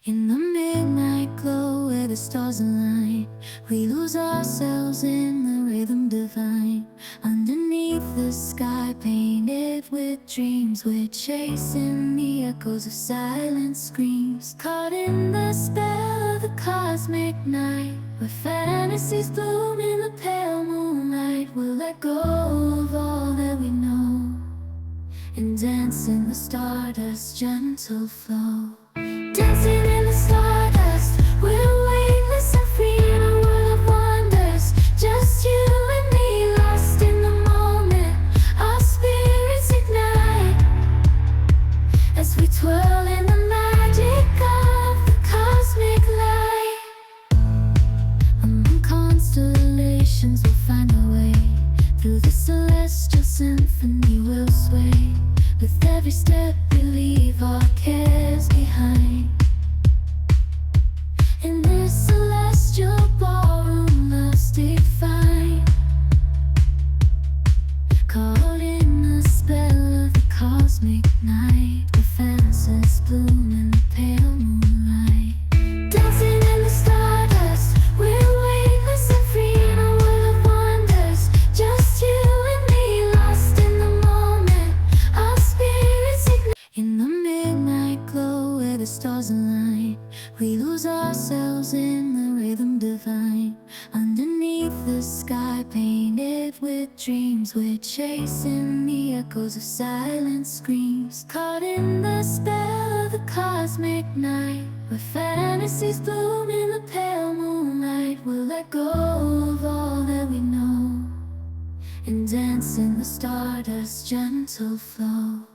In the midnight glow where the stars align, we lose ourselves in the rhythm divine. Underneath the sky painted with dreams, we're chasing the echoes of silent screams. Caught in the spell of the cosmic night, where fantasies bloom in the pale moonlight. We'll let go of all that we know and dance in the stardust's gentle flow. Dancing in the stardust, we're weightless and free in a world of wonders. Just you and me, lost in the moment. Our spirits ignite as we twirl in the magic of the cosmic light. Among constellations, we'll find our way. Through the celestial symphony, we'll sway. With every step, we leave our cares behind. In this celestial ballroom, love's defined. Caught in the spell of the cosmic night, where fantasies bloom in the pale moonlight. Dancing in the stardust, we're weightless and free in a world of wonders. Just you and me, lost in the moment. Our spirits ignite. In the midnight glow where the stars align, we lose ourselves in the rhythm divine. Underneath the sky painted with dreams, we're chasing the echoes of silent screams. Caught in the spell of the cosmic night, where fantasies bloom in the pale moonlight. We'll let go of all that we know and dance in the stardust's gentle flow.